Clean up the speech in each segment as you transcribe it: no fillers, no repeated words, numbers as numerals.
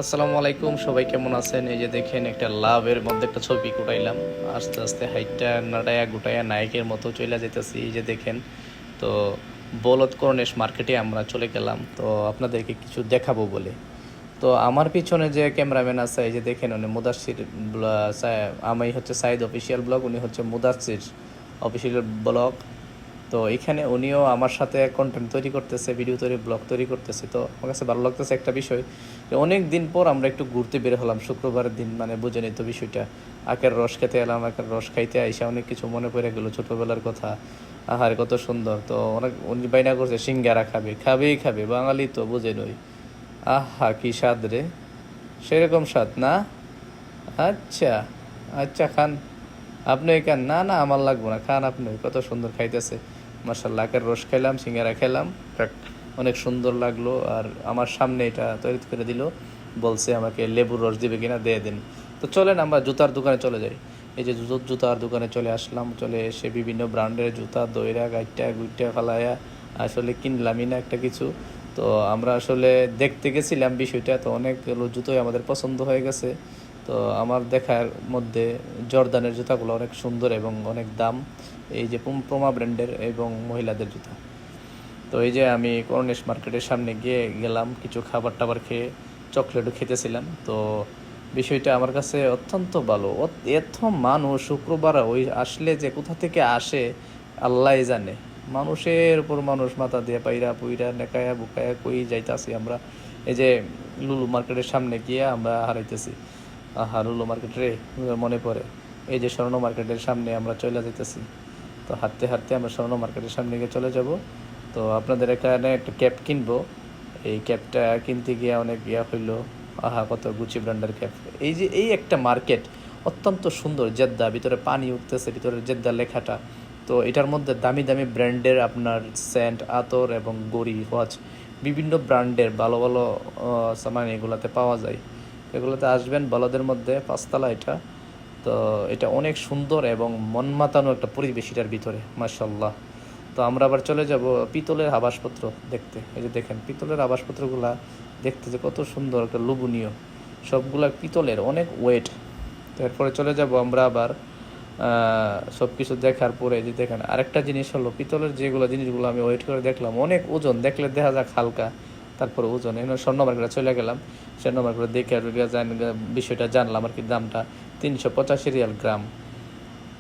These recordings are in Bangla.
আসসালামু আলাইকুম, সবাই কেমন আছেন? এই যে দেখেন, একটা লাভের মধ্যে একটা ছবি কুটাইলাম। আস্তে আস্তে হাইটটা নাড়ায়া গুটাইয়া নায়কের মতো চলে যেতেছি। এই যে দেখেন, তো বলদ কর্নেশ মার্কেটে আমরা চলে গেলাম তো আপনাদেরকে কিছু দেখাবো বলে। তো আমার পিছনে যে ক্যামেরাম্যান আছে, এই যে দেখেন, উনি মুদাসির, আমি হচ্ছে সাইদ অফিসিয়াল ব্লগ, উনি হচ্ছে মুদাসির অফিসিয়াল ব্লগ। তো এখানে উনিও আমার সাথে কন্টেন্ট তৈরি করতেছে, ভিডিও তৈরি, ব্লগ তৈরি করতেছে। তো আমার কাছে ভালো লাগতেছে একটা বিষয় যে অনেক দিন পর আমরা একটু ঘুরতে বের হলাম শুক্রবারের দিন, মানে বুঝে নিত বিষয়টা। আখের রস খেতে এলাম, আখের রস খাইতে আইসা অনেক কিছু মনে পড়ে গেলো, ছোটোবেলার কথা। আহার কত সুন্দর! তো অনেক উনি বাইনা করছে সিঙ্গারা খাবে, খাবেই খাবে, বাঙালি তো বুঝে নই। আহা কি স্বাদ রে! সেরকম স্বাদ না? আচ্ছা, আচ্ছা খান। আপনি খান। না না, আমার লাগবো না, খান আপনি। কত সুন্দর খাইতেছে, মাশাআল্লাহ। আখের রস খাইলাম, সিঙ্গারা খেলাম, যাক, অনেক সুন্দর লাগলো। আর আমার সামনে এটা তৈরি করে দিল, বলছে আমাকে লেবুর রস দিবে কিনা, দিয়ে দিন। তো চলেন আমরা জুতার দোকানে চলে যাই। এই যে জুতার দোকানে চলে আসলাম, চলে এসে বিভিন্ন ব্র্যান্ডের জুতা দইরা গাইটা গুইটা ফালাইয়া আসলে কিনলামই না একটা কিছু। তো আমরা আসলে দেখতে গেছিলাম বিষয়টা, তো অনেকগুলো জুতোই আমাদের পছন্দ হয়ে গেছে। তো আমার দেখার মধ্যে জর্দানের জুতাগুলো অনেক সুন্দর এবং অনেক দাম, এই যে প্রোমা ব্র্যান্ডের, এবং মহিলাদের জুতা। তো এই যে আমি কর্নেশ মার্কেটের সামনে গিয়ে গেলাম, কিছু খাবার টাবার খেয়ে চকলেটও খেতেছিলাম। তো বিষয়টা আমার কাছে অত্যন্ত ভালো। এত মানুষ শুক্রবার ওই আসলে যে কোথা থেকে আসে আল্লাহ জানে। মানুষের উপর মানুষ মাথা দিয়ে পাইরা পুইরা নেকায়া বুকায়া কই যাইতাছি আমরা। এই যে লুলু মার্কেটের সামনে গিয়ে আমরা হারাইতেছি। আহা, লুলু মার্কেট রে, মনে পড়ে। এই যে স্বর্ণ মার্কেটের সামনে আমরা চলে যেতেছি। তো হাঁটতে হাঁটতে আমরা স্বর্ণ মার্কেটের সামনে গিয়ে চলে যাব। তো আপনাদের এখানে একটা ক্যাপ কিনবো। এই ক্যাপটা কিনতে গিয়ে অনেক হইলো। আহা, কত গুচি ব্র্যান্ডের ক্যাপ! এই যে এই একটা মার্কেট অত্যন্ত সুন্দর, জেদ্দা, ভিতরে পানি উঠতেছে, ভিতরে জেদ্দা লেখাটা। তো এটার মধ্যে দামি দামি ব্র্যান্ডের আপনার সেন্ট, আতর এবং গড়ি, ওয়াচ, বিভিন্ন ব্র্যান্ডের ভালো ভালো সামান এগুলাতে পাওয়া যায়। এগুলোতে আসবেন, বলদের মধ্যে, পাঁচতলা এটা। তো এটা অনেক সুন্দর এবং মন মাতানো একটা পরিবেশ এটার ভিতরে, মাশাল্লাহ। তো আমরা আবার চলে যাব পিতলের আবাসপত্র দেখতে। এই যে দেখেন, পিতলের আবাসপত্রগুলা দেখতে যে কত সুন্দর, একটা লোভনীয়, সবগুলা পিতলের, অনেক ওয়েট। তো এরপরে চলে যাব আমরা আবার সব কিছু দেখার পরে। যে দেখেন, আরেকটা জিনিস হলো, পিতলের যেগুলো জিনিসগুলো আমি ওয়েট করে দেখলাম, অনেক ওজন, দেখলে দেখা যাক হালকা, তারপরে ওজন। এখানে স্বর্ণ মার্কেটে চলে গেলাম, স্বর্ণ মার্কেটে দেখে আর বিষয়টা জানলাম আর কি। দামটা 385 রিয়াল গ্রাম,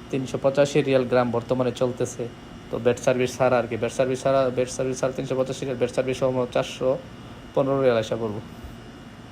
385 রিয়াল গ্রাম বর্তমানে চলতেছে। তো বেড সার্ভিস ছাড়া আর কি, বেড সার্ভিস ছাড়া 385 রিয়াল, বেড সার্ভিস সহ 415 রিয়াল আসা পড়বো।